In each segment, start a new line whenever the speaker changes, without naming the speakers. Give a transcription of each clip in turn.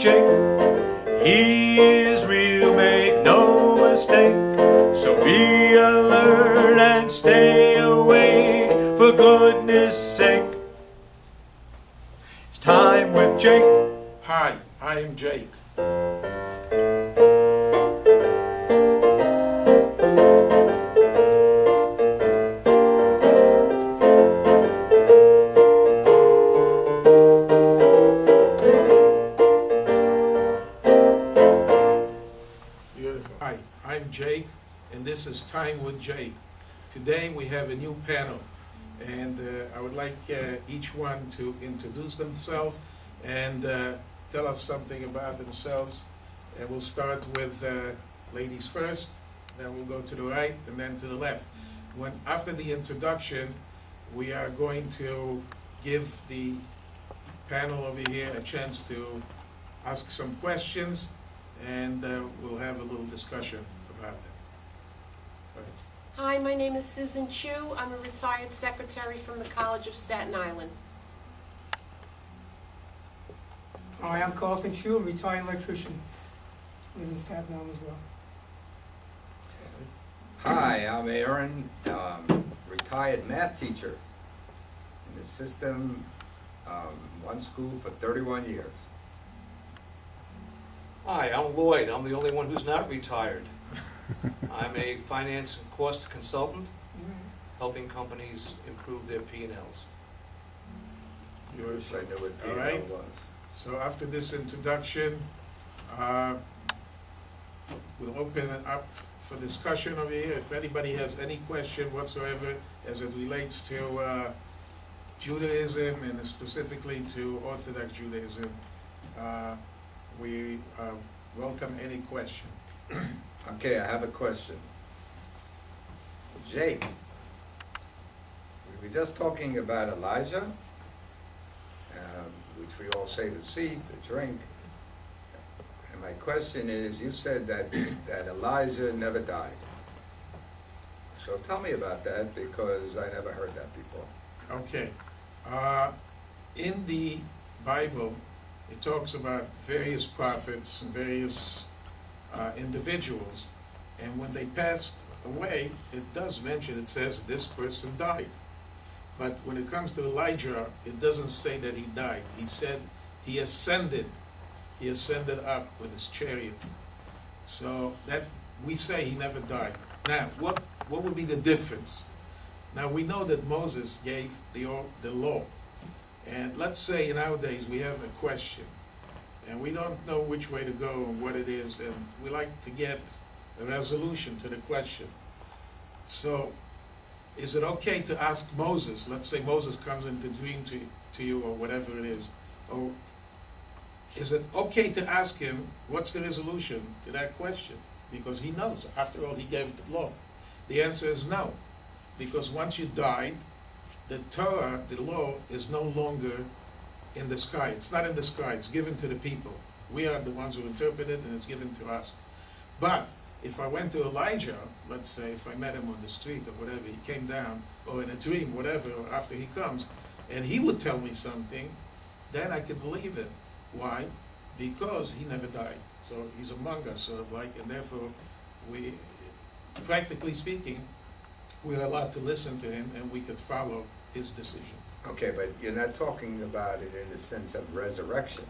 Jake. He is real, make no mistake. So be alert and stay awake, for goodness sake. It's time with Jake.
Hi, I am Jake. Hi, I'm Jake, and this is Time with Jake. Today we have a new panel, and I would like each one to introduce themselves and tell us something about themselves. And we'll start with ladies first, then we'll go to the right and then to the left. After the introduction, we are going to give the panel over here a chance to ask some questions, and we'll have a little discussion about them. Go ahead.
Hi, my name is Susan Chu. I'm a retired secretary from the College of Staten Island.
Hi, I'm Carlton Chu, a retired electrician. Live in Staten Island as well.
Hi, I'm Aaron, retired math teacher in the system, one school for 31 years.
Hi, I'm Lloyd. I'm the only one who's not retired. I'm a finance and cost consultant, helping companies improve their P&Ls.
I wish I knew what
All
P&L
right.
was.
So after this introduction, we'll open it up for discussion over here. If anybody has any question whatsoever as it relates to Judaism and specifically to Orthodox Judaism, we welcome any question.
Okay, I have a question. Jake, we were just talking about Elijah, which we all say to see, to drink. And my question is, you said that Elijah never died. So tell me about that, because I never heard that before.
Okay. In the Bible, it talks about various prophets and various individuals, and when they passed away, it does mention, it says this person died. But when it comes to Elijah, it doesn't say that he died. He said he ascended. He ascended up with his chariot. So that we say he never died. Now, what would be the difference? Now we know that Moses gave the law. And let's say nowadays we have a question, and we don't know which way to go and what it is, and we like to get a resolution to the question. So, is it okay to ask Moses, let's say Moses comes into dream to you or whatever it is, or is it okay to ask him what's the resolution to that question? Because he knows, after all, he gave the law. The answer is no, because once you died, the Torah, the law, is no longer in the sky. It's not in the sky. It's given to the people. We are the ones who interpret it, and it's given to us. But if I went to Elijah, let's say, if I met him on the street or whatever, he came down, or in a dream, whatever, or after he comes, and he would tell me something, then I could believe it. Why? Because he never died. So he's among us, sort of like, and therefore, we, practically speaking, we're allowed to listen to him, and we could follow his decision.
Okay, but you're not talking about it in the sense of resurrection,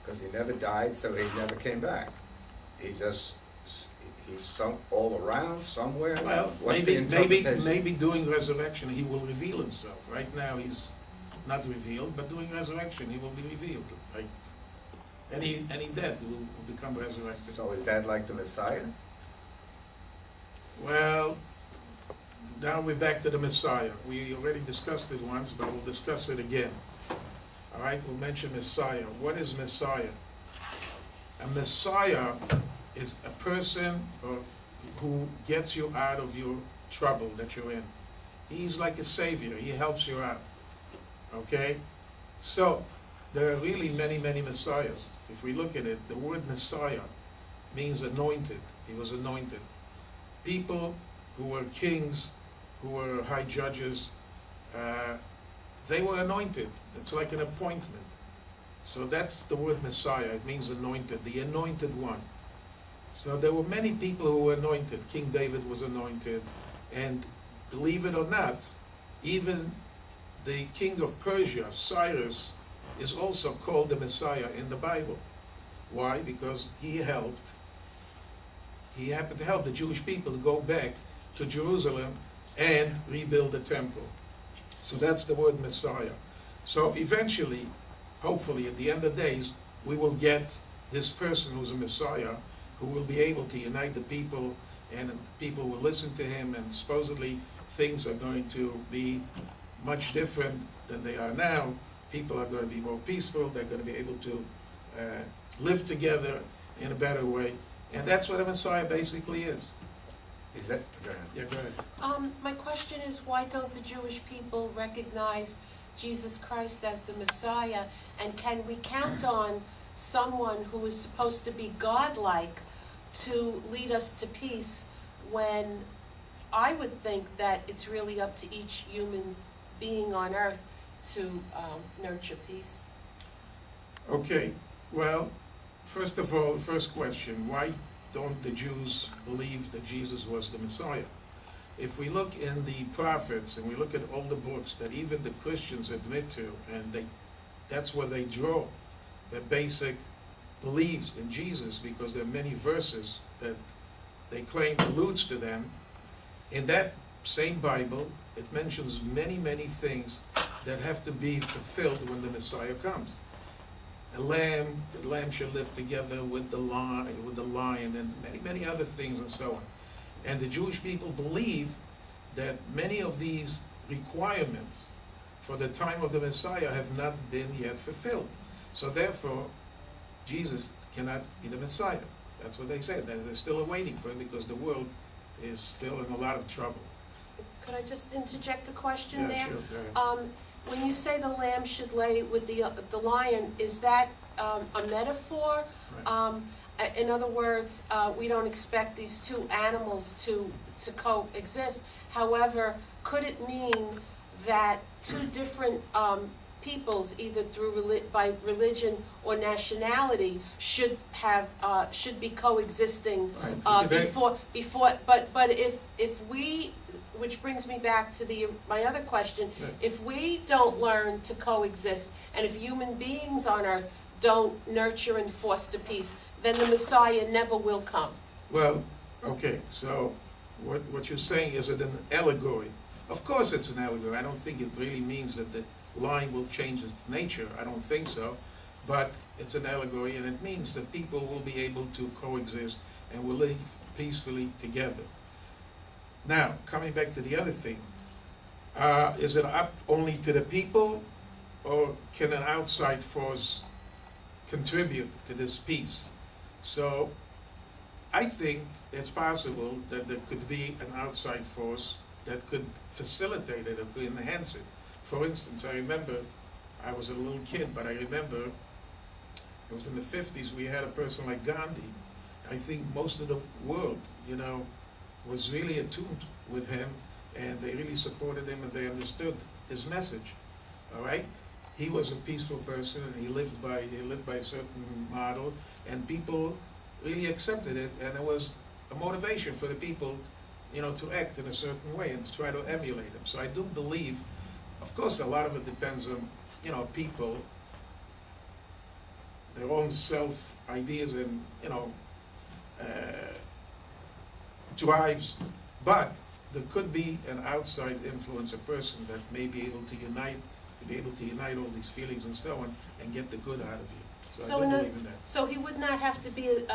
because he never died, so he never came back. He's sunk all around somewhere.
Well,
What's the interpretation?
maybe doing resurrection he will reveal himself. Right now he's not revealed, but doing resurrection he will be revealed. Like any dead will become resurrected.
So is that like the Messiah?
Well, now we're back to the Messiah. We already discussed it once, but we'll discuss it again. All right, we'll mention Messiah. What is Messiah? A Messiah is a person who gets you out of your trouble that you're in. He's like a savior. He helps you out. Okay? So, there are really many, many Messiahs. If we look at it, the word Messiah means anointed. He was anointed. People who were kings, who were high judges, they were anointed. It's like an appointment. So that's the word Messiah. It means anointed, the anointed one. So there were many people who were anointed. King David was anointed. And believe it or not, even the king of Persia, Cyrus, is also called the Messiah in the Bible. Why? Because he happened to help the Jewish people to go back to Jerusalem and rebuild the temple. So that's the word Messiah. So eventually, hopefully at the end of days, we will get this person who's a Messiah who will be able to unite the people, and people will listen to him, and supposedly things are going to be much different than they are now. People are going to be more peaceful. They're going to be able to live together in a better way. And that's what a Messiah basically is.
Is that, go ahead.
Yeah, go ahead.
My question is, why don't the Jewish people recognize Jesus Christ as the Messiah? And can we count on someone who is supposed to be godlike to lead us to peace, when I would think that it's really up to each human being on earth to nurture peace?
Okay, well, first of all, first question, why don't the Jews believe that Jesus was the Messiah? If we look in the prophets and we look at all the books that even the Christians admit to, and that's where they draw their basic beliefs in Jesus, because there are many verses that they claim alludes to them. In that same Bible, it mentions many, many things that have to be fulfilled when the Messiah comes. The lamb shall live together with the lion, and many, many other things and so on. And the Jewish people believe that many of these requirements for the time of the Messiah have not been yet fulfilled. So therefore, Jesus cannot be the Messiah. That's what they say. They're still waiting for him because the world is still in a lot of trouble.
Could I just interject a question there?
Sure, go ahead.
When you say the lamb should lay with the lion, is that a metaphor?
Right.
In other words, we don't expect these two animals to coexist. However, could it mean that two different peoples, either by religion or nationality, should be coexisting
Right.
But if we, which brings me back to my other question,
Yeah.
if we don't learn to coexist, and if human beings on earth don't nurture and foster peace, then the Messiah never will come.
Well, okay, so what you're saying, is it an allegory? Of course it's an allegory. I don't think it really means that the lion will change its nature. I don't think so. But it's an allegory, and it means that people will be able to coexist and will live peacefully together. Now, coming back to the other thing, is it up only to the people, or can an outside force contribute to this peace? So I think it's possible that there could be an outside force that could facilitate it or could enhance it. For instance, I remember, I was a little kid, but I remember it was in the 50s, we had a person like Gandhi. I think most of the world, was really attuned with him, and they really supported him, and they understood his message. All right? He was a peaceful person, and he lived by a certain model, and people really accepted it, and it was a motivation for the people, to act in a certain way and to try to emulate him. So I do believe, of course, a lot of it depends on, people, their own self-ideas and, drives, but there could be an outside influence, a person that may be able to unite all these feelings and so on, and get the good out of you. So I do believe in that.
So he would not have to be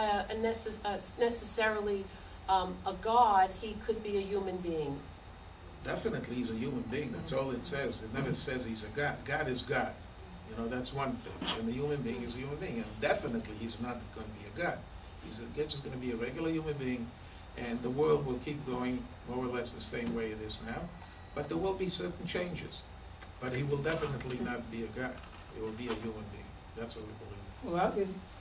necessarily a god. He could be a human being.
Definitely he's a human being. That's all it says. It never says he's a God. God is God. That's one thing. And the human being is a human being. And definitely he's not going to be a God. He's just going to be a regular human being, and the world will keep going more or less the same way it is now. But there will be certain changes. But he will definitely not be a God. He will be a human being. That's what we believe.
Well,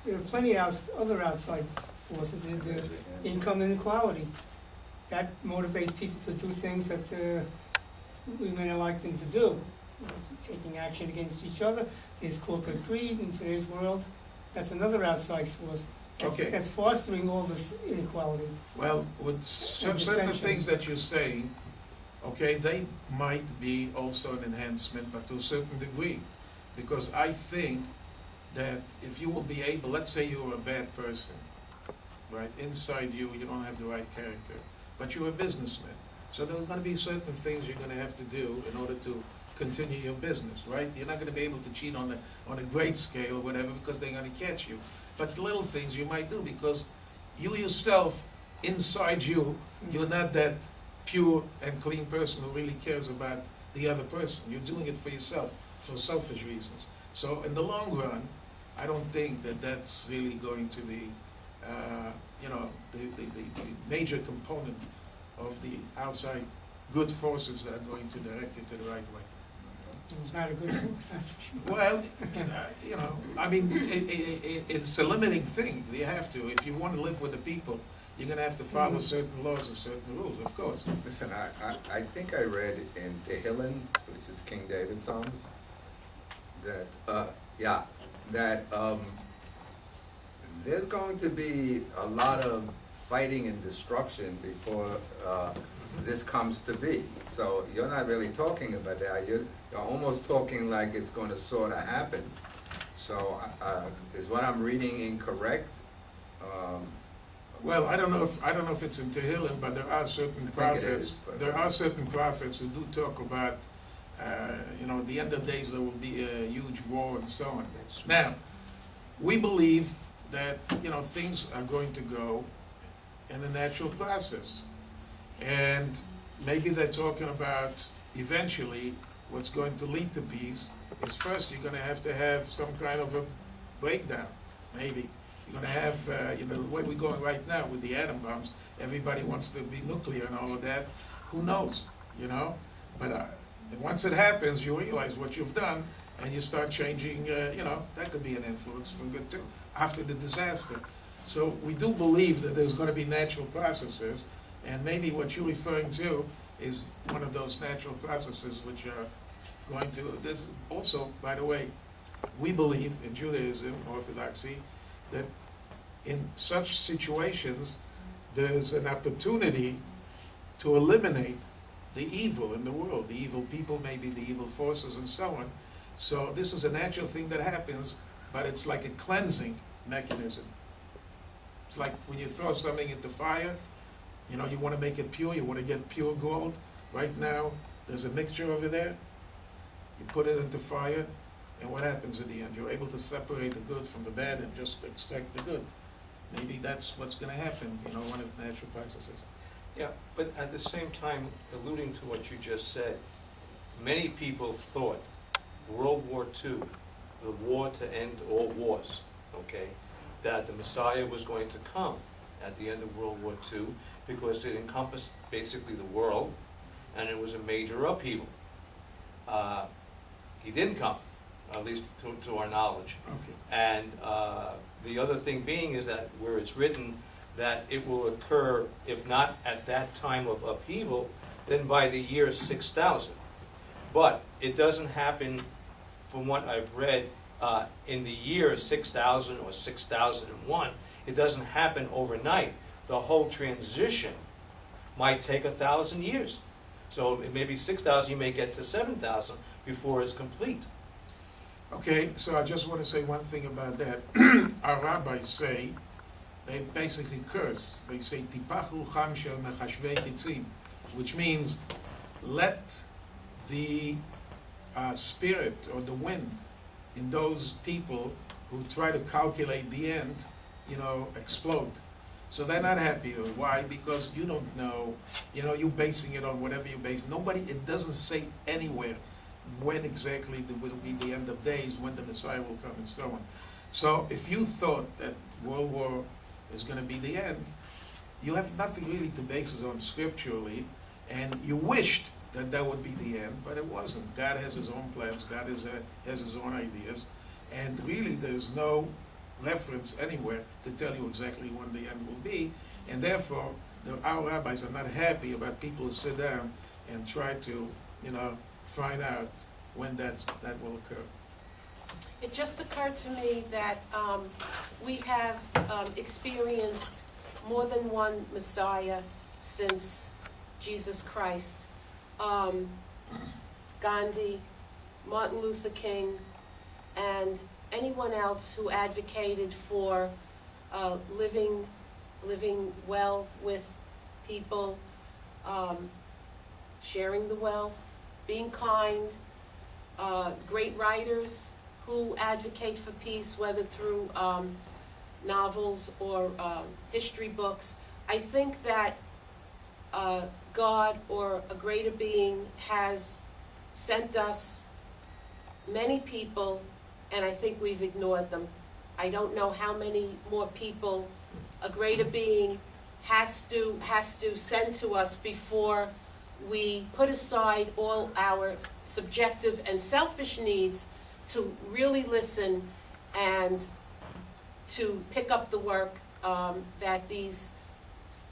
there are plenty of other outside forces. The income inequality. That motivates people to do things that we may not like them to do. taking action against each other. There's corporate greed in today's world. That's another outside force.
Okay.
That's fostering all this inequality.
Well, with certain
dissension.
things that you're saying, okay, they might be also an enhancement, but to a certain degree. Because I think that if you will be able, let's say you're a bad person, right? Inside you, you don't have the right character, but you're a businessman. So there's going to be certain things you're going to have to do in order to continue your business, right? You're not going to be able to cheat on a great scale or whatever because they're going to catch you. But little things you might do because you yourself, inside you, you're not that pure and clean person who really cares about the other person. You're doing it for yourself, for selfish reasons. So in the long run, I don't think that that's really going to be, the major component of the outside good forces that are going to direct you to the right way.
It's not a good force, that's for sure.
Well, I mean, it's a limiting thing. You have to. If you want to live with the people, you're going to have to follow certain laws and certain rules, of course.
Listen, I think I read in Tehillim, which is King David's Psalms, that, there's going to be a lot of fighting and destruction before this comes to be. So you're not really talking about that. You're almost talking like it's going to sort of happen. So is what I'm reading incorrect?
Well, I don't know if it's in Tehillim, but there are certain prophets. There are certain prophets who do talk about, at the end of days there will be a huge war and so on. Now, we believe that things are going to go in a natural process, and maybe they're talking about eventually what's going to lead to peace is first you're going to have some kind of a breakdown, maybe. You're going to have, the way we're going right now with the atom bombs, everybody wants to be nuclear and all of that. Who knows, But once it happens, you realize what you've done, and you start changing, that could be an influence for good too, after the disaster. So we do believe that there's going to be natural processes, and maybe what you're referring to is one of those natural processes which are going to, there's also, by the way, we believe in Judaism, Orthodoxy, that in such situations, there's an opportunity to eliminate the evil in the world, the evil people, maybe the evil forces and so on. So this is a natural thing that happens, but it's like a cleansing mechanism. It's like when you throw something into fire, you want to make it pure, you want to get pure gold. Right now, there's a mixture over there. You put it into fire, and what happens in the end? You're able to separate the good from the bad and just extract the good. Maybe that's what's going to happen, one of the natural processes.
Yeah, but at the same time, alluding to what you just said, many people thought World War II, the war to end all wars, okay, that the Messiah was going to come at the end of World War II because it encompassed basically the world and it was a major upheaval. He didn't come, at least to our knowledge.
Okay.
And the other thing being is that where it's written that it will occur, if not at that time of upheaval, then by the year 6000. But it doesn't happen, from what I've read, in the year 6000 or 6001. It doesn't happen overnight. The whole transition might take 1,000 years. So it may be 6,000, you may get to 7,000 before it's complete.
Okay, so I just want to say one thing about that. Our rabbis say, they basically curse. They say, Tipachu cham shel mechashvei kitzim, which means let the spirit or the wind in those people who try to calculate the end, explode. So they're not happy. Why? Because you don't know, you're basing it on whatever you base. It doesn't say anywhere when exactly will be the end of days, when the Messiah will come and so on. So if you thought that World War is going to be the end, you have nothing really to base it on scripturally, and you wished that would be the end, but it wasn't. God has his own plans, God has his own ideas, and really there's no reference anywhere to tell you exactly when the end will be, and therefore our rabbis are not happy about people who sit down and try to, find out when that will occur.
It just occurred to me that we have experienced more than one Messiah since Jesus Christ. Gandhi, Martin Luther King, and anyone else who advocated for living well with people, sharing the wealth, being kind, great writers who advocate for peace, whether through novels or history books. I think that God or a greater being has sent us many people, and I think we've ignored them. I don't know how many more people a greater being has to send to us before we put aside all our subjective and selfish needs to really listen and to pick up the work that these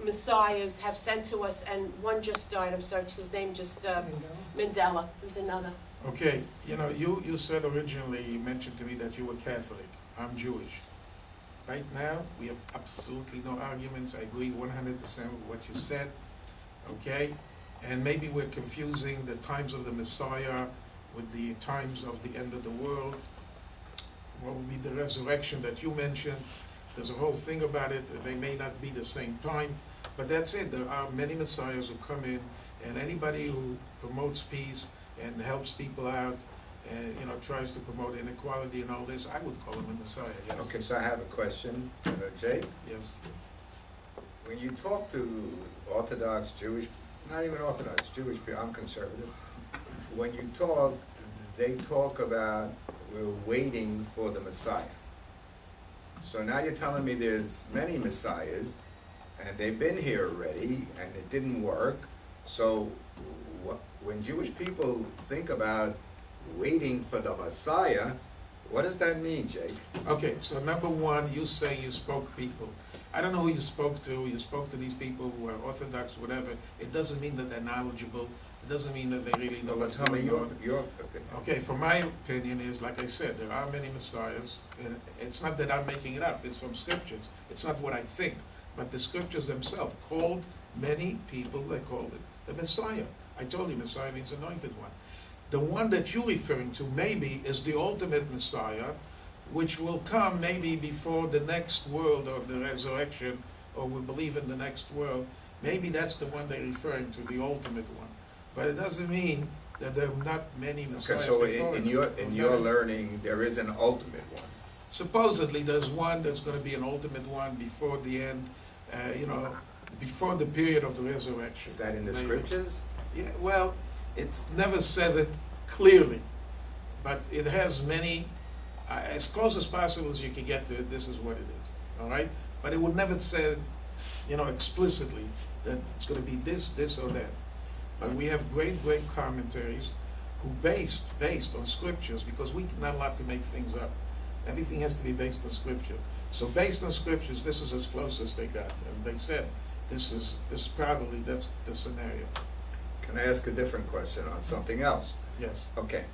messiahs have sent to us. And one just died, I'm sorry, his name just, Mandela, who's another.
Okay, you said originally, you mentioned to me that you were Catholic. I'm Jewish. Right now, we have absolutely no arguments. I agree 100% with what you said, okay? And maybe we're confusing the times of the Messiah with the times of the end of the world. What would be the resurrection that you mentioned? There's a whole thing about it. They may not be the same time, but that's it. There are many messiahs who come in, and anybody who promotes peace and helps people out and tries to promote inequality and all this, I would call him a messiah, yes.
Okay, so I have a question, Jay.
Yes.
When you talk to Orthodox Jewish, not even Orthodox Jewish people, I'm conservative. When you talk, they talk about we're waiting for the Messiah. So now you're telling me there's many messiahs, and they've been here already, and it didn't work. So when Jewish people think about waiting for the Messiah, what does that mean, Jake?
Okay, so number one, you say you spoke people. I don't know who you spoke to. You spoke to these people who are Orthodox, whatever. It doesn't mean that they're knowledgeable. It doesn't mean that they really know what's
tell me
going on.
your opinion.
Okay, for my opinion is, like I said, there are many messiahs, and it's not that I'm making it up, it's from scriptures. It's not what I think, but the scriptures themselves called many people, they called it the Messiah. I told you Messiah means anointed one. The one that you're referring to maybe is the ultimate Messiah, which will come maybe before the next world or the resurrection, or we believe in the next world. Maybe that's the one they're referring to, the ultimate one. But it doesn't mean that there are not many messiahs.
Okay, so in your learning, there is an ultimate one.
Supposedly, there's one that's going to be an ultimate one before the end, before the period of the resurrection.
Is that in the
Maybe.
scriptures?
Yeah, well, it never says it clearly, but it has many, as close as possible as you can get to it, this is what it is, all right? But it would never say, explicitly that it's going to be this, or that. But we have great commentaries who based on scriptures, because we're not allowed to make things up. Everything has to be based on scripture. So based on scriptures, this is as close as they got. And they said, that's the scenario.
Can I ask a different question on something else?
Yes.
Okay.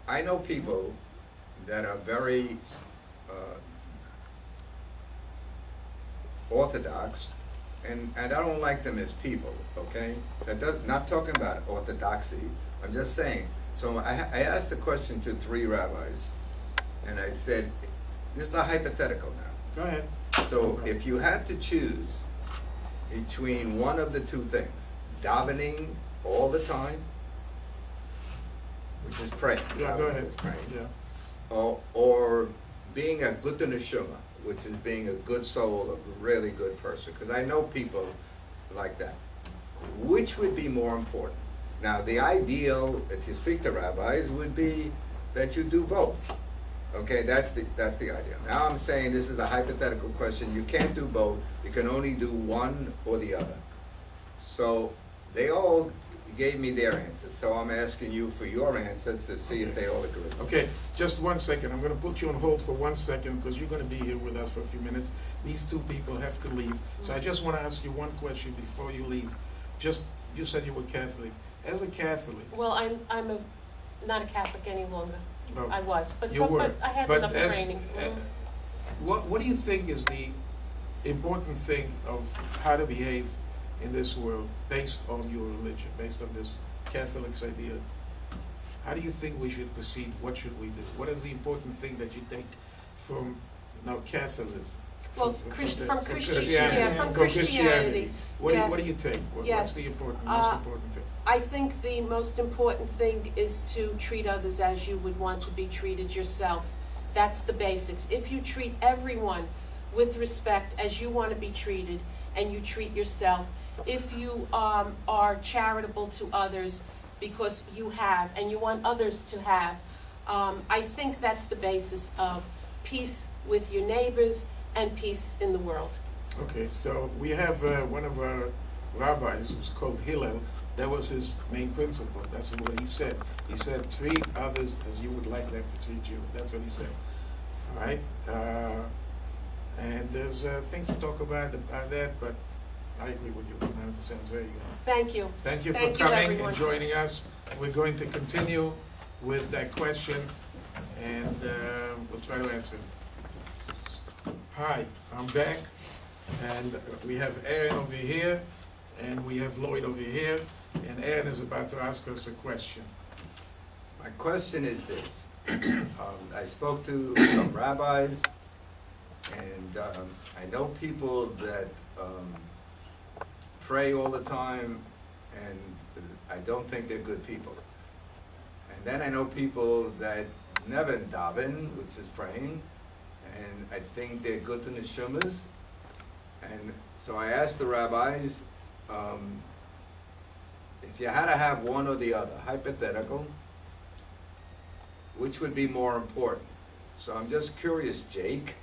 I know people that are very Orthodox, and I don't like them as people, okay? Not talking about orthodoxy, I'm just saying. So I asked the question to 3 rabbis, and I said, this is a hypothetical now.
Go ahead.
So if you had to choose between one of the 2 things, davening all the time, which is praying.
Yeah, go ahead.
Is praying,
Yeah.
or being a good neshama, which is being a good soul, a really good person. Because I know people like that. Which would be more important? Now, the ideal, if you speak to rabbis, would be that you do both. Okay, that's the idea. Now I'm saying this is a hypothetical question. You can't do both. You can only do one or the other. So they all gave me their answers. So I'm asking you for your answers to see if they all agree.
Okay, just 1 second. I'm going to put you on hold for 1 second because you're going to be here with us for a few minutes. These 2 people have to leave. So I just want to ask you one question before you leave. just, you said you were Catholic. As a Catholic,
Well, I'm not a Catholic any longer.
well,
I was, but
you were.
but I had
But
enough
as-
training. Mhm.
what do you think is the important thing of how to behave in this world based on your religion, based on this Catholic's idea? How do you think we should proceed? What should we do? What is the important thing that you take from Catholicism?
Well,
From
Christianity.
Christianity.
From Christianity.
What do
Yes.
you take? What's
Yes.
the most
Uh,
important thing?
I think the most important thing is to treat others as you would want to be treated yourself. That's the basics. If you treat everyone with respect as you want to be treated, and you treat yourself, if you are charitable to others because you have, and you want others to have, I think that's the basis of peace with your neighbors and peace in the world.
Okay, so we have one of our rabbis who's called Hillel. That was his main principle. That's what he said. He said, treat others as you would like them to treat you. That's what he said. All right? And there's things to talk about that, but I agree with you 100%. It's very good.
Thank you.
Thank you for
Thank you,
coming
everyone.
and joining us. We're going to continue with that question, and we'll try to answer it. Hi, I'm back, and we have Aaron over here, and we have Lloyd over here, and Aaron is about to ask us a question.
My question is this. I spoke to some rabbis, and I know people that pray all the time, and I don't think they're good people. And then I know people that never daven, which is praying, and I think they're good to neshumas. And so I asked the rabbis, if you had to have one or the other, hypothetical, which would be more important? So I'm just curious, Jake,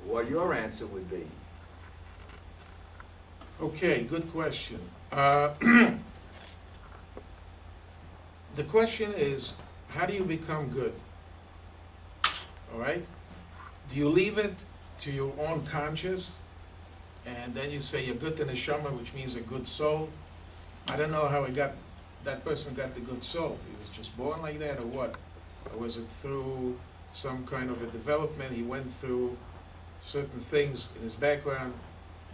what your answer would be.
Okay, good question. The question is, how do you become good? All right? Do you leave it to your own conscience, and then you say you're good to neshama, which means a good soul? I don't know how that person got the good soul. He was just born like that, or what? Or was it through some kind of a development? He went through certain things in his background,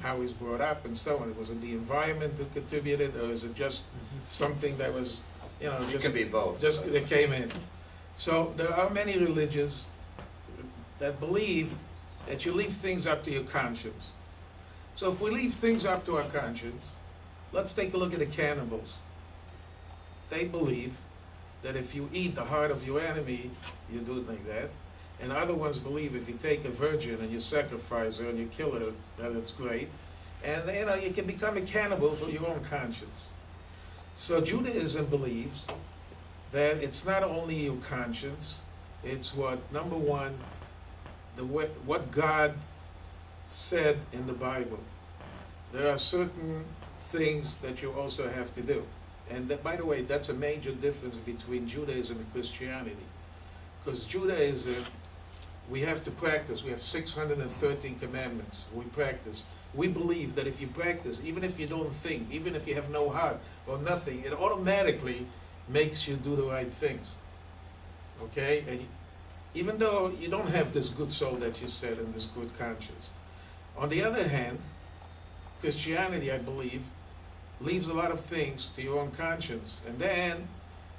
how he's brought up and so on. Was it the environment that contributed, or is it just something that was,
It
just
can be both.
just that came in? So there are many religions that believe that you leave things up to your conscience. So if we leave things up to our conscience, let's take a look at the cannibals. They believe that if you eat the heart of your enemy, you do it like that. And other ones believe if you take a virgin and you sacrifice her and you kill her, that it's great. And you can become a cannibal for your own conscience. So Judaism believes that it's not only your conscience, it's number one, what God said in the Bible. There are certain things that you also have to do. And that, by the way, that's a major difference between Judaism and Christianity. Because Judaism, we have to practice. We have 613 commandments. We practice. We believe that if you practice, even if you don't think, even if you have no heart or nothing, it automatically makes you do the right things. Okay? And even though you don't have this good soul that you said and this good conscience. On the other hand, Christianity, I believe, leaves a lot of things to your own conscience. And then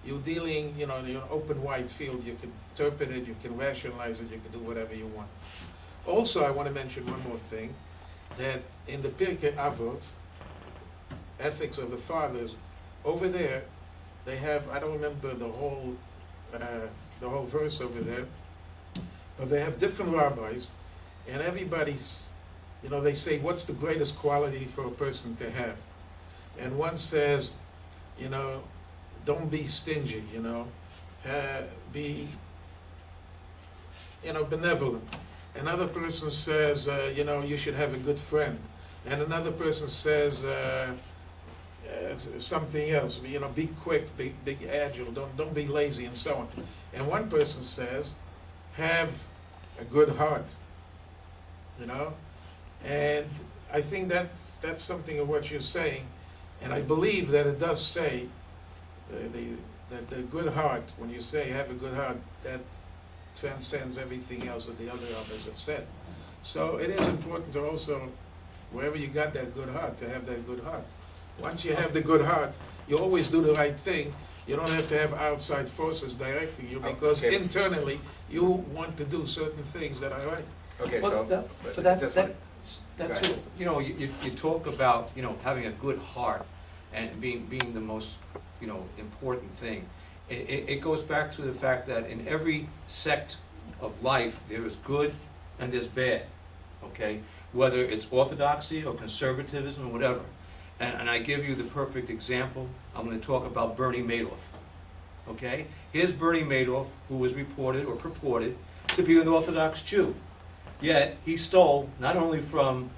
you're dealing, in an open wide field. You can interpret it, you can rationalize it, you can do whatever you want. Also, I want to mention one more thing, that in the Pirkei Avot, Ethics of the Fathers, over there, they have, I don't remember the whole verse over there, but they have different rabbis, and everybody's, they say, what's the greatest quality for a person to have? And one says, don't be stingy, be, benevolent. Another person says, you should have a good friend. And another person says something else, be quick, be agile, don't be lazy, and so on. And one person says, have a good heart, And I think that's something of what you're saying. And I believe that it does say that the good heart, when you say have a good heart, that transcends everything else that the other rabbis have said. So it is important to also, wherever you got that good heart, to have that good heart. Once you have the good heart, you always do the right thing. You don't have to have outside forces directing you, because
Okay.
internally you want to do certain things that are right.
Okay,
Well,
so,
that-
but
so that-
just
that-
one-
That's,
Go ahead.
you know, you talk about, you know, having a good heart and being the most, you know, important thing. It goes back to the fact that in every sect of life, there is good and there's bad, okay? Whether it's orthodoxy or conservatism or whatever. And I give you the perfect example. I'm going to talk about Bernie Madoff, okay? Here's Bernie Madoff, who was reported or purported to be an Orthodox Jew. Yet, he stole not only from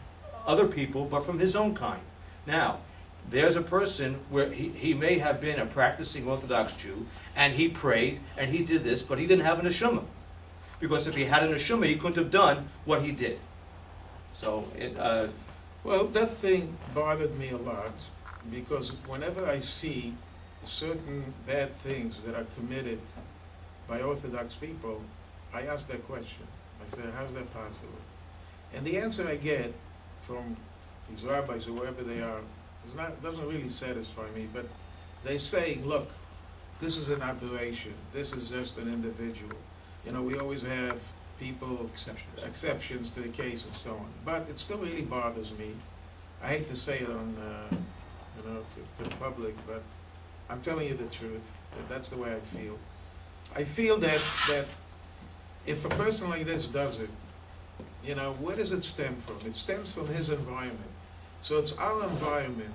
other people, but from his own kind. Now, there's a person where he may have been a practicing Orthodox Jew, and he prayed, and he did this, but he didn't have an neshama. Because if he had an neshama, he couldn't have done what he did. So,
Well, that thing bothered me a lot, because whenever I see certain bad things that are committed by Orthodox people, I ask that question. I say, how's that possible? And the answer I get from these rabbis or wherever they are doesn't really satisfy me, but they say, look, this is an aberration. This is just an individual. You know, we always have people, exceptions to the case and so on. But it still really bothers me. I hate to say it on, you know, to the public, but I'm telling you the truth. That's the way I feel. I feel that if a person like this does it, you know, where does it stem from? It stems from his environment. So it's our environment,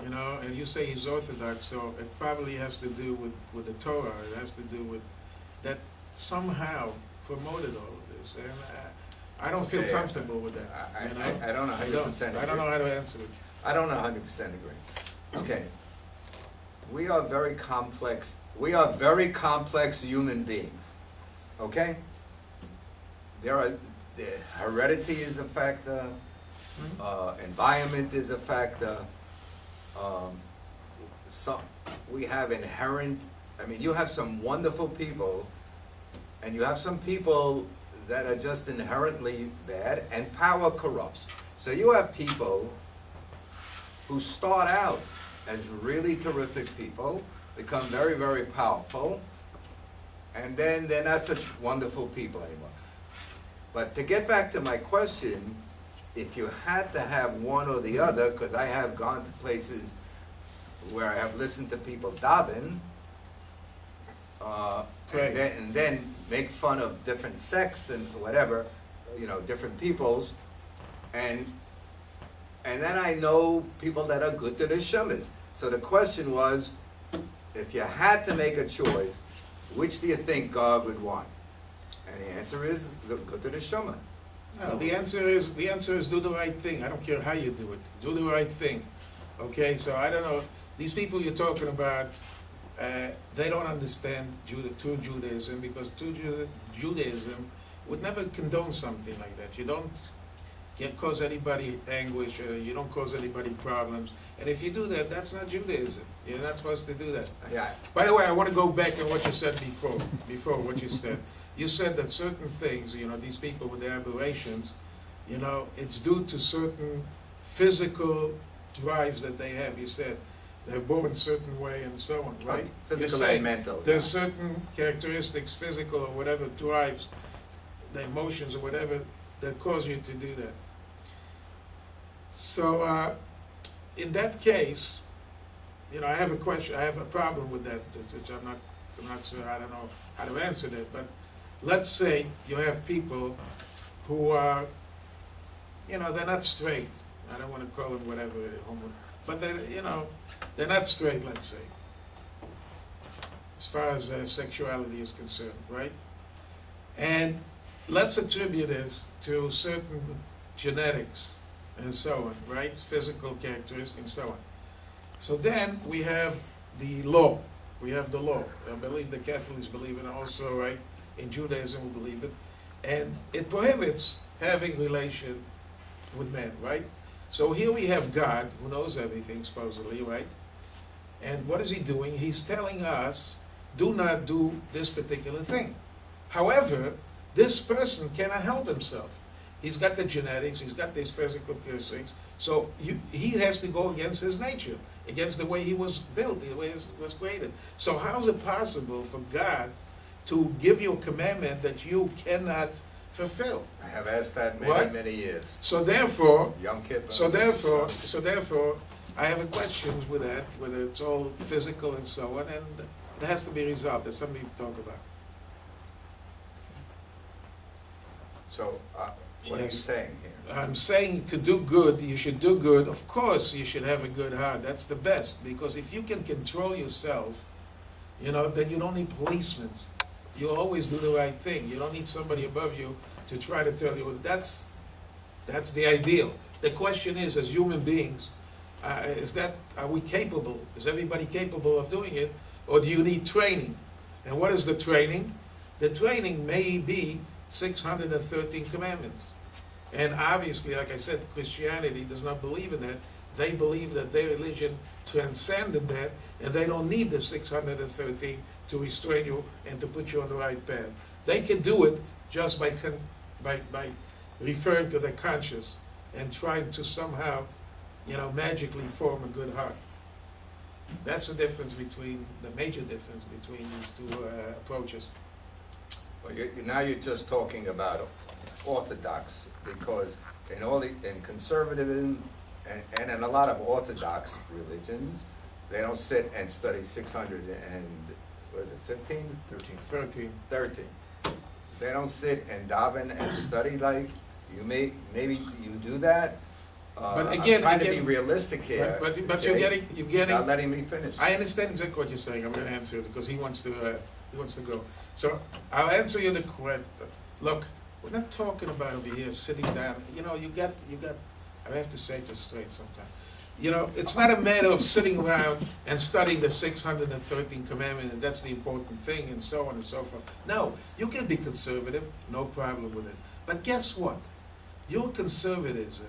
you know, and you say he's Orthodox, so it probably has to do with the Torah. It has to do with that somehow promoted all of this. And I don't feel
Okay,
comfortable with that. You know?
I don't 100% agree.
I don't know how to answer it.
I don't 100% agree. Okay. We are very complex human beings. Okay? The heredity is a factor, environment is a factor. We have inherent, I mean, you have some wonderful people, and you have some people that are just inherently bad, and power corrupts. So you have people who start out as really terrific people, become very, very powerful, and then they're not such wonderful people anymore. But to get back to my question, if you had to have one or the other, because I have gone to places where I have listened to people daven, and then make fun of different sects and whatever, you know, different peoples, and then I know people that are good to the shumas. So the question was, if you had to make a choice, which do you think God would want? And the answer is the good to the shuma.
No, the answer is do the right thing. I don't care how you do it. Do the right thing. Okay, so I don't know. These people you're talking about, they don't understand true Judaism, because true Judaism would never condone something like that. You don't cause anybody anguish, you don't cause anybody problems. And if you do that, that's not Judaism. You're not supposed to do that.
Yeah.
By the way, I want to go back to what you said before what you said. You said that certain things, you know, these people with their aberrations, you know, it's due to certain physical drives that they have. You said they're born a certain way and so on, right?
Physical
You're saying
and mental.
there's certain characteristics, physical or whatever, drives, the emotions or whatever, that cause you to do that. So, in that case, you know, I have a question, I have a problem with that, which I'm not sure, I don't know how to answer that, but let's say you have people who are, you know, they're not straight. I don't want to call them whatever, but they, you know, they're not straight, let's say, as far as sexuality is concerned, right? And let's attribute this to certain genetics and so on, right? Physical characteristics and so on. So then we have the law. We have the law. I believe the Catholics believe it also, right? In Judaism we believe it. And it prohibits having relation with men, right? So here we have God, who knows everything, supposedly, right? And what is he doing? He's telling us, do not do this particular thing. However, this person cannot help himself. He's got the genetics, he's got these physical characteristics, so he has to go against his nature, against the way he was built, the way he was created. So how is it possible for God to give you a commandment that you cannot fulfill?
I have asked that
What?
many years.
So therefore,
Yom Kippur.
so therefore, I have a question with that, whether it's all physical and so on, and it has to be resolved. There's something to talk about.
So, what are you
Yes.
saying here?
I'm saying to do good, you should do good. Of course, you should have a good heart. That's the best. Because if you can control yourself, then you don't need policemen. You always do the right thing. You don't need somebody above you to try to tell you. That's the ideal. The question is, as human beings, are we capable? Is everybody capable of doing it? Or do you need training? And what is the training? The training may be 613 commandments. And obviously, like I said, Christianity does not believe in that. They believe that their religion transcended that, and they don't need the 613 to restrain you and to put you on the right path. They can do it just by referring to their conscience and trying to somehow, magically form a good heart. That's the difference the major difference between these two approaches.
Well, now you're just talking about Orthodox, because in conservatism and in a lot of Orthodox religions, they don't sit and study 600 and, what is it, 15?
13.
13. They don't sit and daven and study like you maybe you do that.
But again,
I'm trying to be realistic here.
But
okay?
you're getting.
Not letting me finish.
I understand exactly what you're saying. I'm going to answer it because he wants to go. So I'll answer you the question. Look, we're not talking about over here sitting down. You got. I have to say it straight sometimes. It's not a matter of sitting around and studying the 613 commandments, and that's the important thing, and so on and so forth. No, you can be conservative, no problem with it. But guess what? Your conservatism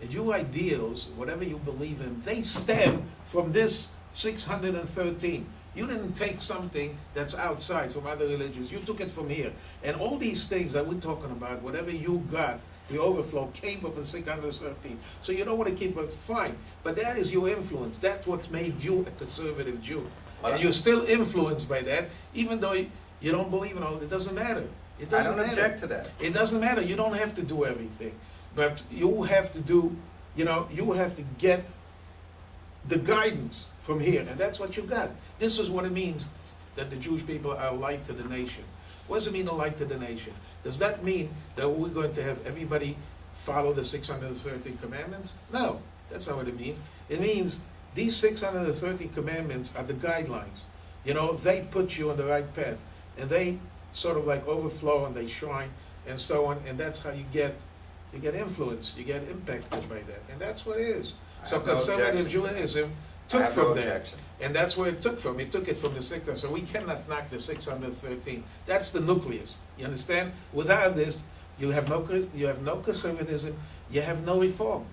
and your ideals, whatever you believe in, they stem from this 613. You didn't take something that's outside from other religions. You took it from here. And all these things that we're talking about, whatever you got, the overflow came from the 613. So you don't want to keep it, fine. But that is your influence. That's what made you a conservative Jew. And you're still influenced by that, even though you don't believe in all. It doesn't matter. It doesn't matter.
I don't object to that.
It doesn't matter. You don't have to do everything. But you have to do, you have to get the guidance from here. And that's what you got. This is what it means that the Jewish people are a light to the nation. What does it mean, a light to the nation? Does that mean that we're going to have everybody follow the 613 commandments? No, that's not what it means. It means these 613 commandments are the guidelines. They put you on the right path. And they sort of like overflow and they shine and so on. And that's how you get influence, you get impacted by that. And that's what it is. So conservative Judaism took from that. And that's where it took from. It took it from the 600. So we cannot knock the 613. That's the nucleus. You understand? Without this, you have no conservatism, you have no reform.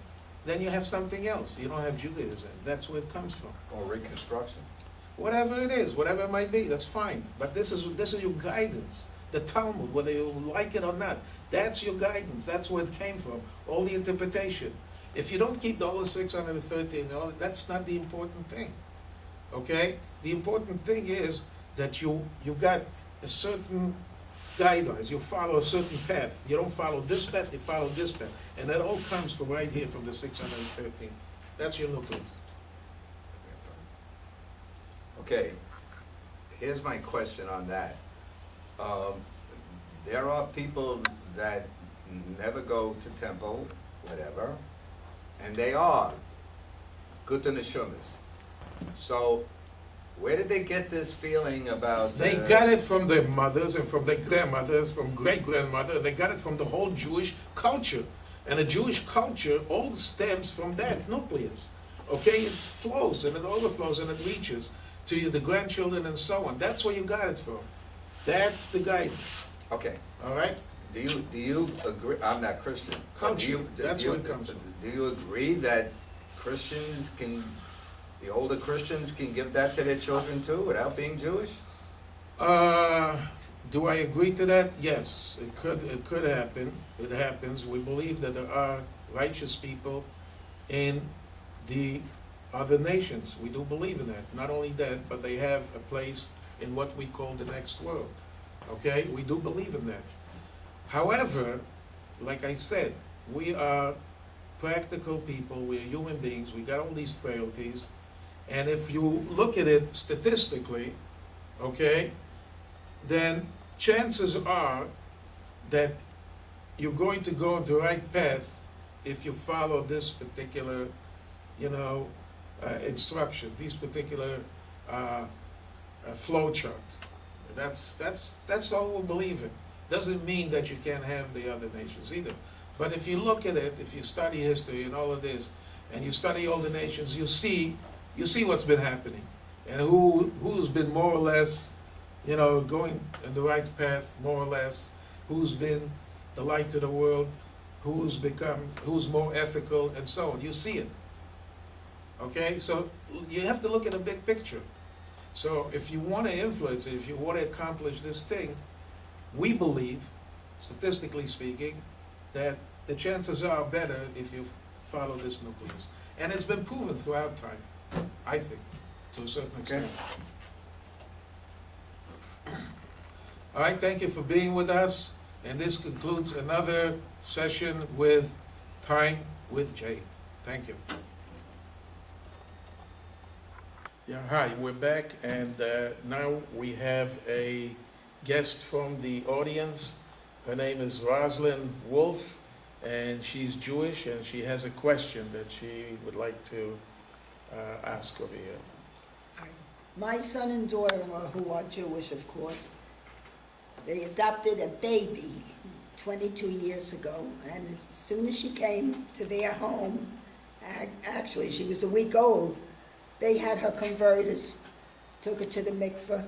Then you have something else. You don't have Judaism. That's where it comes from.
Or Reconstruction.
Whatever it is, whatever it might be, that's fine. But this is your guidance. The Talmud, whether you like it or not, that's your guidance. That's where it came from. All the interpretation. If you don't keep the whole 613, that's not the important thing. Okay? The important thing is that you got a certain guidelines. You follow a certain path. You don't follow this path, you follow this path. And that all comes from right here, from the 613. That's your nucleus.
Okay, here's my question on that. There are people that never go to temple, whatever, and they are good neshumas. So, where did they get this feeling about?
They got it from their mothers and from their grandmothers, from great-grandmother, and they got it from the whole Jewish culture. And the Jewish culture all stems from that nucleus. Okay, it flows and it overflows and it reaches to the grandchildren and so on. That's where you got it from. That's the guidance.
Okay.
All right?
Do you agree, I'm not Christian. but do
Culture,
you-
that's
do you-
where it comes from.
Do you agree that Christians can, the older Christians can give that to their children too, without being Jewish?
Do I agree to that? Yes, it could happen. It happens. We believe that there are righteous people in the other nations. We do believe in that. Not only that, but they have a place in what we call the next world. Okay? We do believe in that. However, like I said, we are practical people. We are human beings. We got all these frailties. And if you look at it statistically, okay, then chances are that you're going to go on the right path if you follow this particular, instruction, this particular flow chart. That's all we believe in. Doesn't mean that you can't have the other nations either. But if you look at it, if you study history and all of this, and you study all the nations, you see what's been happening, and who's been more or less, going in the right path, more or less, who's been the light to the world, who's more ethical, and so on. You see it. Okay, so you have to look at a big picture. So if you want to influence it, if you want to accomplish this thing, we believe, statistically speaking, that the chances are better if you follow this nucleus. And it's been proven throughout time, I think, to a certain extent. All right, thank you for being with us. And this concludes another session with Time with Jay. Thank you. Yeah, hi, we're back, and now we have a guest from the audience. Her name is Rosalind Wolf, and she's Jewish, and she has a question that she would like to ask over here.
My son and daughter-in-law, who are Jewish, of course, they adopted a baby 22 years ago, and as soon as she came to their home, actually she was a week old, they had her converted, took her to the mikveh,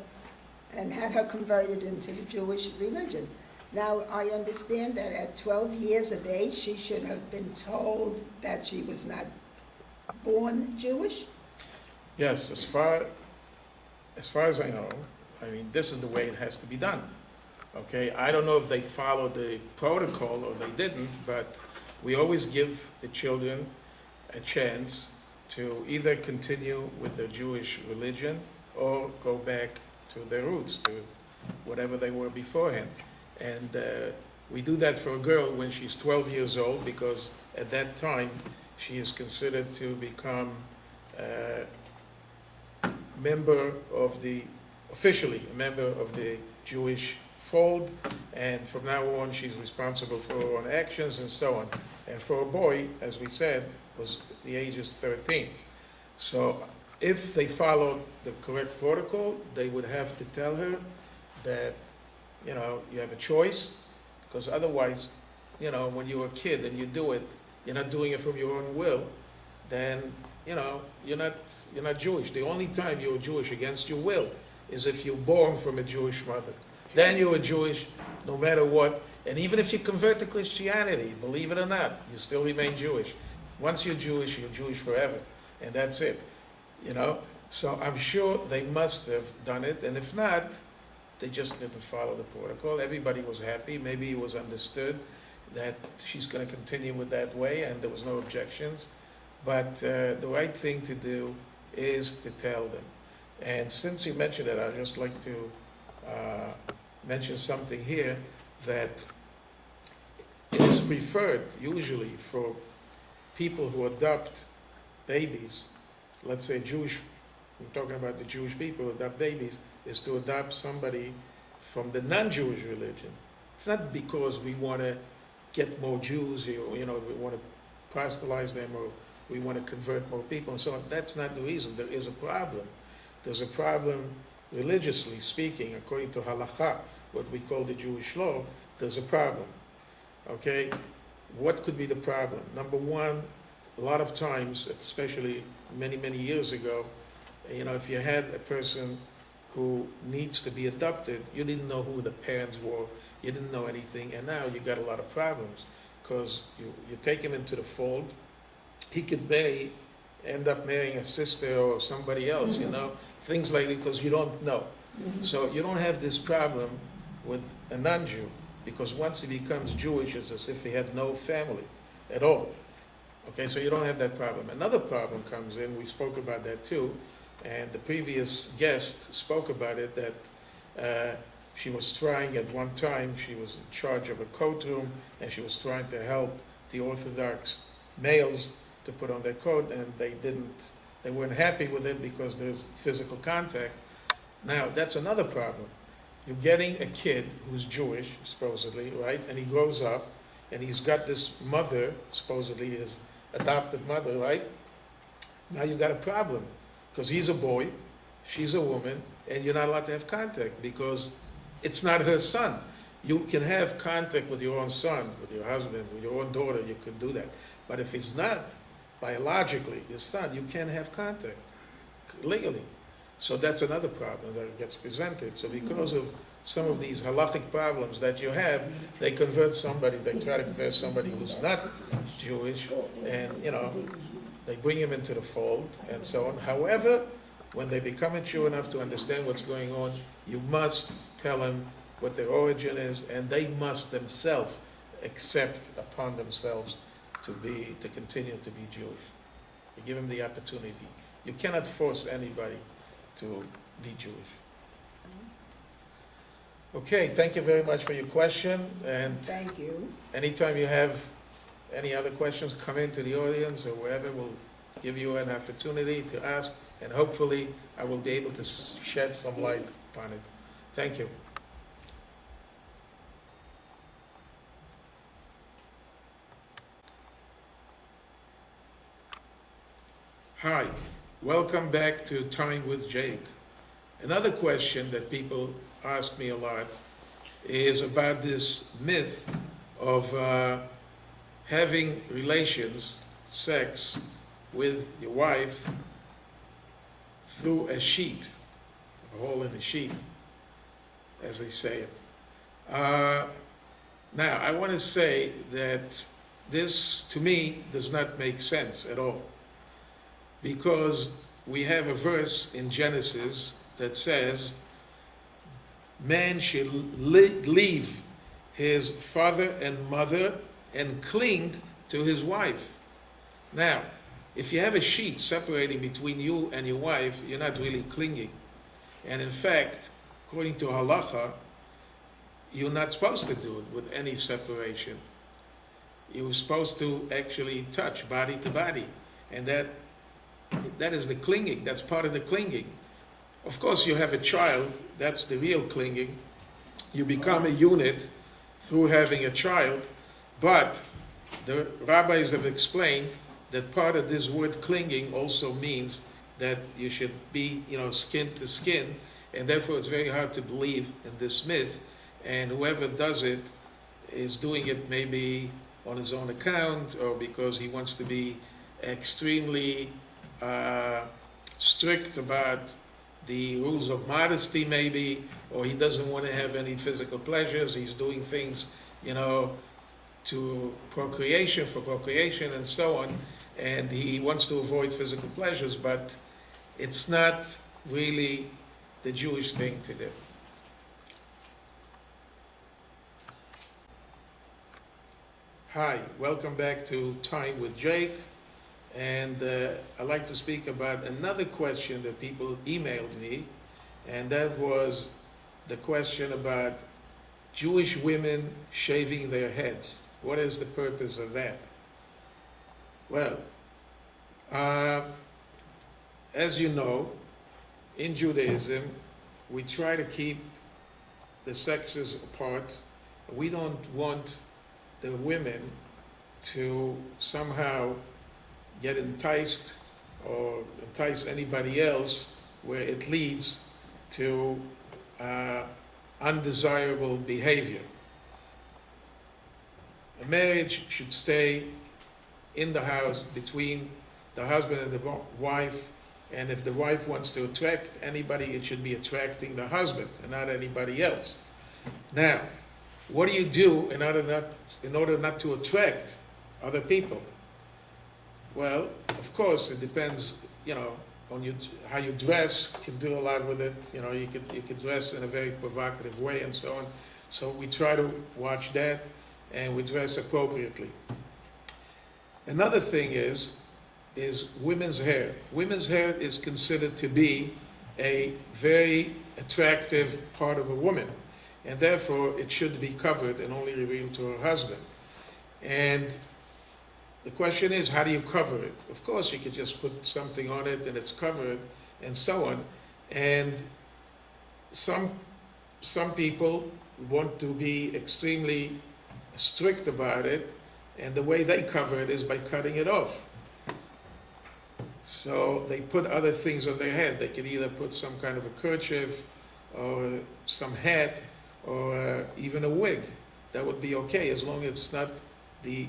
and had her converted into the Jewish religion. Now, I understand that at 12 years of age, she should have been told that she was not born Jewish?
Yes, as far as I know, this is the way it has to be done. Okay, I don't know if they followed the protocol or they didn't, but we always give the children a chance to either continue with the Jewish religion or go back to their roots, to whatever they were beforehand. And we do that for a girl when she's 12 years old, because at that time she is considered to become officially a member of the Jewish fold, and from now on she's responsible for her own actions and so on. And for a boy, as we said, the age is 13. So if they followed the correct protocol, they would have to tell her that, you have a choice, because otherwise, when you're a kid and you do it, you're not doing it from your own will, then, you're not Jewish. The only time you're Jewish against your will is if you're born from a Jewish mother. Then you're a Jewish no matter what. And even if you convert to Christianity, believe it or not, you still remain Jewish. Once you're Jewish forever. And that's it. So I'm sure they must have done it. And if not, they just didn't follow the protocol. Everybody was happy. Maybe it was understood that she's going to continue with that way, and there was no objections. But the right thing to do is to tell them. And since you mentioned it, I'd just like to mention something here, that it is preferred usually for people who adopt babies, let's say Jewish, we're talking about the Jewish people who adopt babies, is to adopt somebody from the non-Jewish religion. It's not because we want to get more Jews, we want to proselytize them, or we want to convert more people and so on. That's not the reason. There is a problem. There's a problem religiously speaking, according to halakha, what we call the Jewish law. There's a problem. Okay? What could be the problem? Number one, a lot of times, especially many, many years ago, if you had a person who needs to be adopted, you didn't know who the parents were, you didn't know anything, and now you got a lot of problems, because you take him into the fold, he could end up marrying a sister or somebody else, things like that, because you don't know. So you don't have this problem with a non-Jew, because once he becomes Jewish, it's as if he had no family at all. Okay, so you don't have that problem. Another problem comes in, we spoke about that too, and the previous guest spoke about it, that she was trying at one time, she was in charge of a courtroom, and she was trying to help the Orthodox males to put on their coat, and they weren't happy with it because there's physical contact. Now, that's another problem. You're getting a kid who's Jewish, supposedly, right? And he grows up, and he's got this mother, supposedly his adopted mother, right? Now you got a problem, because he's a boy, she's a woman, and you're not allowed to have contact, because it's not her son. You can have contact with your own son, with your husband, with your own daughter, you could do that. But if it's not biologically your son, you can't have contact legally. So that's another problem that gets presented. So because of some of these halachic problems that you have, they try to convert somebody who's not Jewish, and they bring him into the fold and so on. However, when they become mature enough to understand what's going on, you must tell them what their origin is, and they must themselves accept upon themselves to continue to be Jewish. You give them the opportunity. You cannot force anybody to be Jewish. Okay, thank you very much for your question, and
Thank you.
anytime you have any other questions, come into the audience or wherever, we'll give you an opportunity to ask, and hopefully I will be able to shed some light upon it. Thank you. Hi, welcome back to Time with Jake. Another question that people ask me a lot is about this myth of having relations, sex, with your wife through a sheet, a hole in the sheet, as they say it. Now, I want to say that this, to me, does not make sense at all, because we have a verse in Genesis that says, man shall leave his father and mother and cling to his wife. Now, if you have a sheet separating between you and your wife, you're not really clinging. And in fact, according to halacha, you're not supposed to do it with any separation. You're supposed to actually touch body to body. And that is the clinging. That's part of the clinging. Of course, you have a child. That's the real clinging. You become a unit through having a child. But the rabbis have explained that part of this word clinging also means that you should be, skin to skin. And therefore, it's very hard to believe in this myth. And whoever does it is doing it maybe on his own account, or because he wants to be extremely strict about the rules of modesty maybe, or he doesn't want to have any physical pleasures. He's doing things, to for procreation and so on, and he wants to avoid physical pleasures, but it's not really the Jewish thing to do. Hi, welcome back to Time with Jake. And I'd like to speak about another question that people emailed me, and that was the question about Jewish women shaving their heads. What is the purpose of that? Well, as you know, in Judaism, we try to keep the sexes apart. We don't want the women to somehow get enticed or entice anybody else where it leads to undesirable behavior. A marriage should stay in the house between the husband and the wife, and if the wife wants to attract anybody, it should be attracting the husband and not anybody else. Now, what do you do in order not to attract other people? Well, of course, it depends, on how you dress can do a lot with it. You could dress in a very provocative way and so on. So we try to watch that, and we dress appropriately. Another thing is women's hair. Women's hair is considered to be a very attractive part of a woman, and therefore it should be covered and only revealed to her husband. And the question is, how do you cover it? Of course, you could just put something on it and it's covered and so on. And some people want to be extremely strict about it, and the way they cover it is by cutting it off. So they put other things on their head. They could either put some kind of a kerchief or some hat or even a wig. That would be okay, as long as it's not the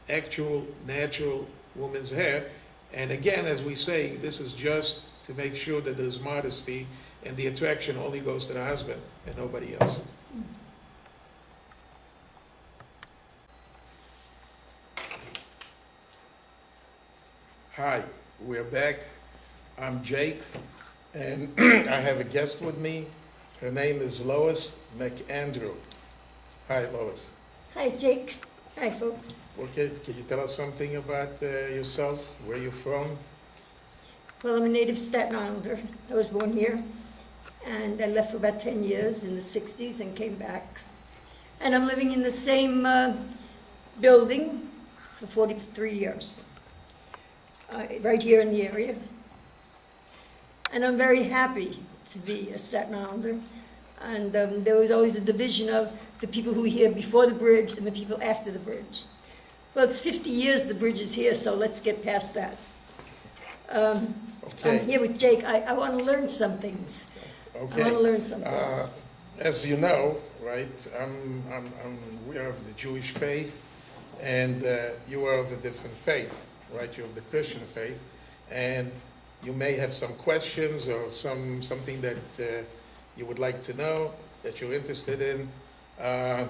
actual natural woman's hair. And again, as we say, this is just to make sure that there's modesty and the attraction only goes to the husband and nobody else. Hi, we're back. I'm Jake, and I have a guest with me. Her name is Lois McAndrew. Hi, Lois.
Hi, Jake. Hi, folks.
Okay, can you tell us something about yourself, where you're from?
Well, I'm a native Staten Islander. I was born here, and I left for about 10 years in the 60s and came back. And I'm living in the same building for 43 years, right here in the area. And I'm very happy to be a Staten Islander. And there was always a division of the people who were here before the bridge and the people after the bridge. Well, it's 50 years the bridge is here, so let's get past that.
Okay.
I'm here with Jake. I want to learn some things.
Okay.
I want to learn some things.
As you know, right, we are of the Jewish faith, and you are of a different faith, right? You're of the Christian faith, and you may have some questions or something that you would like to know, that you're interested in. I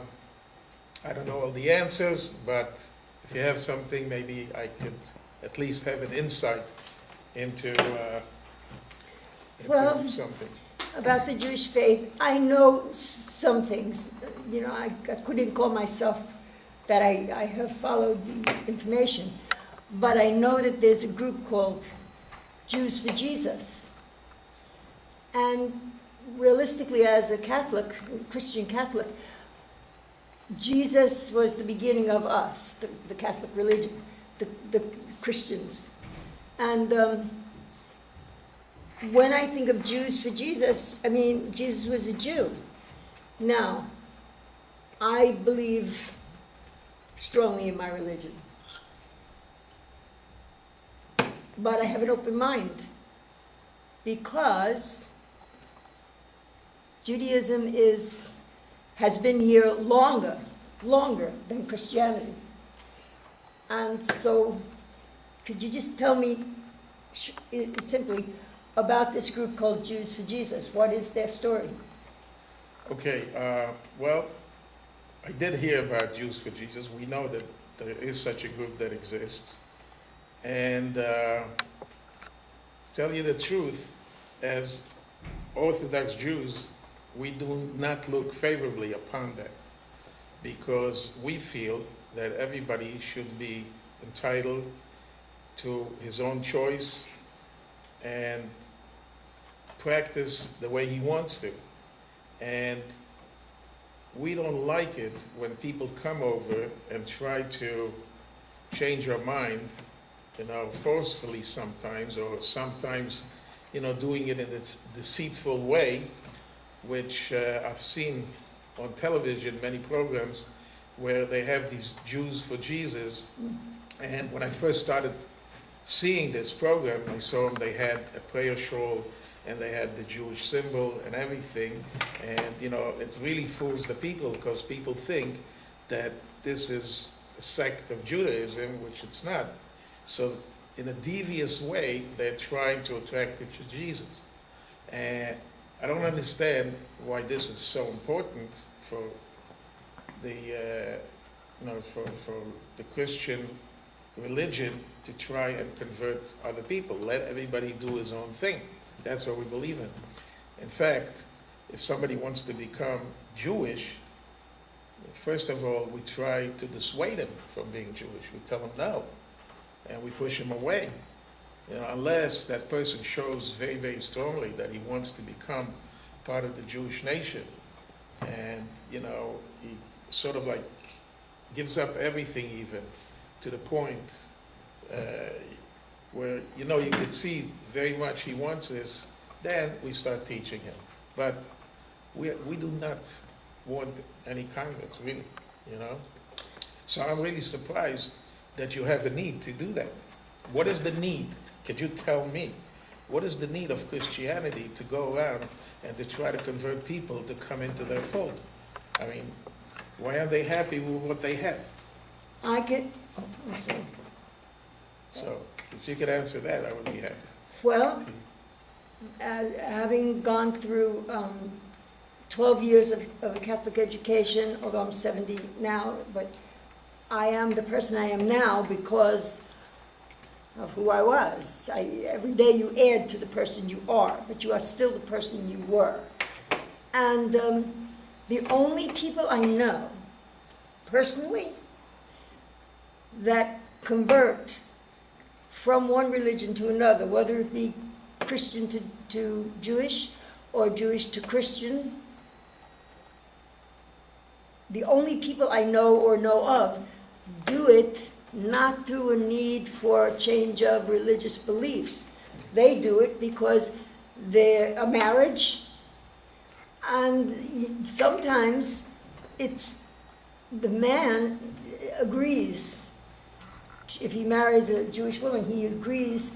don't know all the answers, but if you have something, maybe I could at least have an insight into
Well,
something.
About the Jewish faith, I know some things. I couldn't call myself that I have followed the information, but I know that there's a group called Jews for Jesus. And realistically, as a Catholic, Christian Catholic, Jesus was the beginning of us, the Catholic religion, the Christians. And when I think of Jews for Jesus, I mean, Jesus was a Jew. Now, I believe strongly in my religion. But I have an open mind because Judaism has been here longer than Christianity. And so, could you just tell me simply about this group called Jews for Jesus? What is their story?
Okay, well, I did hear about Jews for Jesus. We know that there is such a group that exists. And tell you the truth, as Orthodox Jews, we do not look favorably upon that, because we feel that everybody should be entitled to his own choice and practice the way he wants to. And we don't like it when people come over and try to change our mind, forcefully sometimes, or sometimes, doing it in this deceitful way, which I've seen on television, many programs, where they have these Jews for Jesus. And when I first started seeing this program, I saw them, they had a prayer shawl, and they had the Jewish symbol and everything. And, it really fools the people, because people think that this is a sect of Judaism, which it's not. So in a devious way, they're trying to attract it to Jesus. And I don't understand why this is so important for for the Christian religion to try and convert other people. Let everybody do his own thing. That's what we believe in. In fact, if somebody wants to become Jewish, first of all, we try to dissuade him from being Jewish. We tell him no, and we push him away. Unless that person shows very, very strongly that he wants to become part of the Jewish nation, and he sort of like gives up everything, even to the point where you could see very much he wants this, then we start teaching him. But we do not want any converts, really, So I'm really surprised that you have a need to do that. What is the need? Could you tell me? What is the need of Christianity to go around and to try to convert people to come into their fold? I mean, why aren't they happy with what they have?
I'm sorry.
So if you could answer that, I would be happy.
Well, having gone through 12 years of a Catholic education, although I'm 70 now, but I am the person I am now because of who I was. Every day you add to the person you are, but you are still the person you were. And the only people I know, personally, that convert from one religion to another, whether it be Christian to Jewish or Jewish to Christian, the only people I know or know of do it not through a need for a change of religious beliefs. They do it because they're a marriage, and sometimes it's the man agrees. If he marries a Jewish woman, he agrees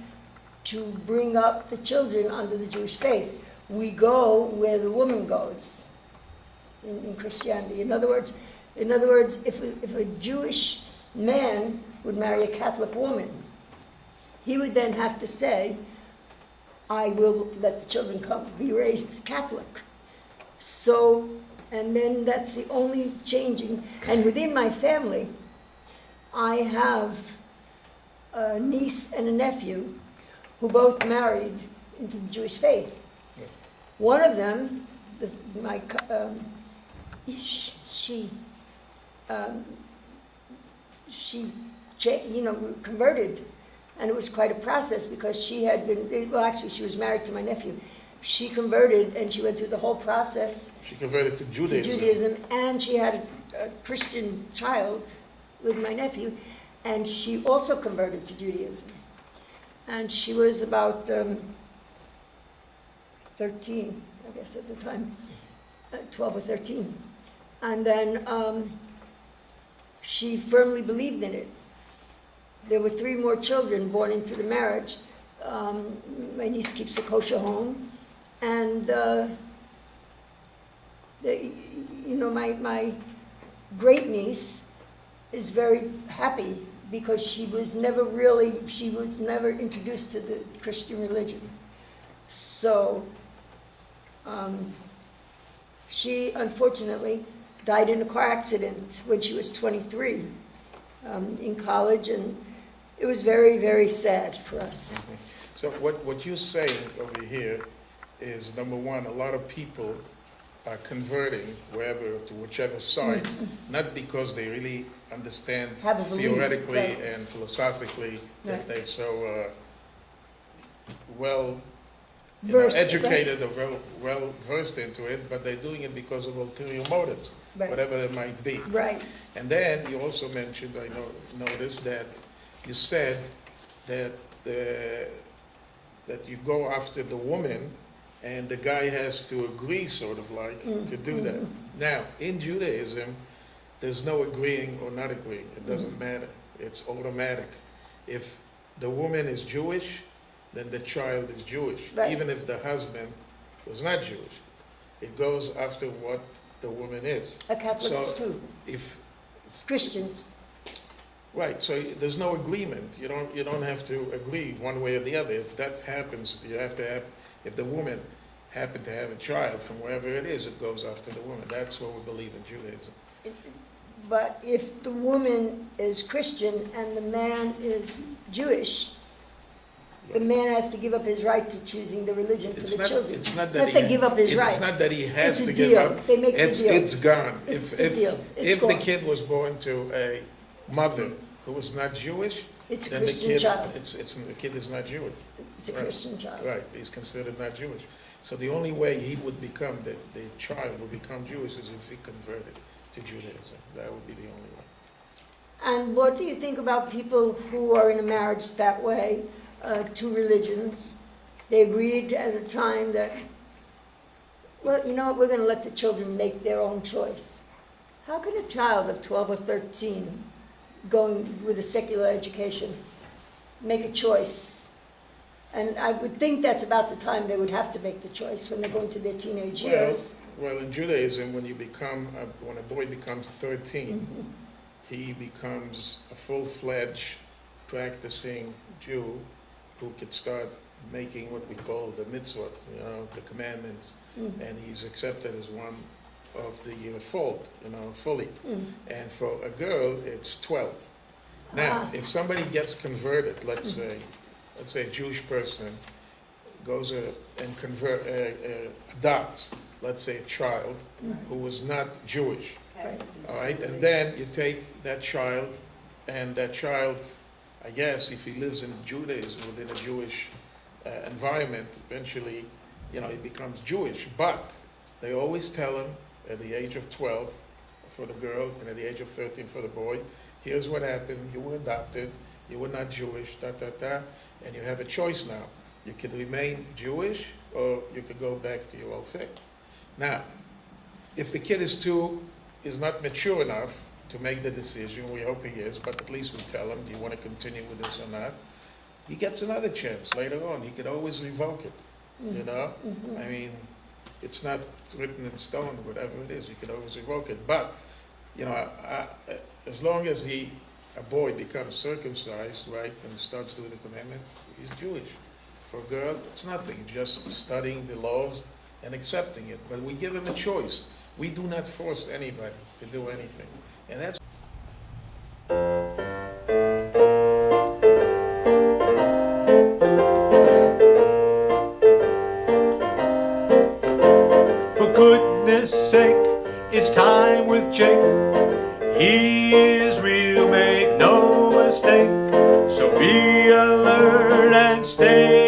to bring up the children under the Jewish faith. We go where the woman goes in Christianity. In other words, if a Jewish man would marry a Catholic woman, he would then have to say, I will let the children be raised Catholic. So, and then that's the only changing. And within my family, I have a niece and a nephew who both married into the Jewish faith.
Yeah.
One of them, she converted, and it was quite a process because she had been, well, actually she was married to my nephew. She converted and she went through the whole process.
She converted to Judaism.
And she had a Christian child with my nephew, and she also converted to Judaism. And she was about 13, I guess at the time, 12 or 13. And then she firmly believed in it. There were 3 more children born into the marriage. My niece keeps a kosher home. And, my great niece is very happy because she was never introduced to the Christian religion. So she unfortunately died in a car accident when she was 23 in college, and it was very, very sad for us.
Okay. So what you're saying over here is, number one, a lot of people are converting to whichever side, not because they really understand theoretically and philosophically that they're so educated or well versed into it, but they're doing it because of ulterior motives, whatever it might be.
Right.
And then you also mentioned, I noticed that you said that that you go after the woman, and the guy has to agree, sort of like, to do that. Now, in Judaism, there's no agreeing or not agreeing. It doesn't matter. It's automatic. If the woman is Jewish, then the child is Jewish, even if the husband was not Jewish. It goes after what the woman is.
Catholics too.
If
Christians.
Right, so there's no agreement. You don't have to agree one way or the other. If that happens, you have to have. If the woman happened to have a child from wherever it is, it goes after the woman. That's what we believe in Judaism.
But if the woman is Christian and the man is Jewish, the man has to give up his right to choosing the religion for the children.
It's not that
Not to give up his right.
It's not that he has
It's a
to give
deal.
up.
They make the deal.
It's gone.
It's
If
the deal. It's
if the
gone.
kid was born to a mother who was not Jewish,
It's a
then the
Christian
kid
child.
the kid is not Jewish.
It's a
Right.
Christian child.
Right, he's considered not Jewish. So the only way he would become, the child would become Jewish is if he converted to Judaism. That would be the only way.
And what do you think about people who are in a marriage that way, two religions? They agreed at a time that, well, you know what, we're going to let the children make their own choice. How can a child of 12 or 13 going with a secular education make a choice? And I would think that's about the time they would have to make the choice, when they're going to their teenage years.
Well, in Judaism, when a boy becomes 13, he becomes a full-fledged practicing Jew who could start making what we call the mitzvot, the commandments, and he's accepted as one of the fold, fully. And for a girl, it's 12. Now, if somebody gets converted, let's say a Jewish person goes and adopts, let's say, a child who was not Jewish, all right, and then you take that child, and that child, I guess, if he lives in Judaism, within a Jewish environment, eventually, he becomes Jewish. But they always tell him at the age of 12 for the girl, and at the age of 13 for the boy, here's what happened, you were adopted, you were not Jewish, and you have a choice now. You could remain Jewish, or you could go back to your old faith. Now, if the kid is not mature enough to make the decision, we hope he is, but at least we tell him, do you want to continue with this or not? He gets another chance later on. He could always revoke it, I mean, it's not written in stone, whatever it is, you could always revoke it. But, as long as a boy becomes circumcised, right, and starts doing the commandments, he's Jewish. For a girl, it's nothing, just studying the laws and accepting it. But we give him a choice. We do not force anybody to do anything. And that's
For goodness sake, it's time with Jake. He is real, make no mistake. So be alert and stay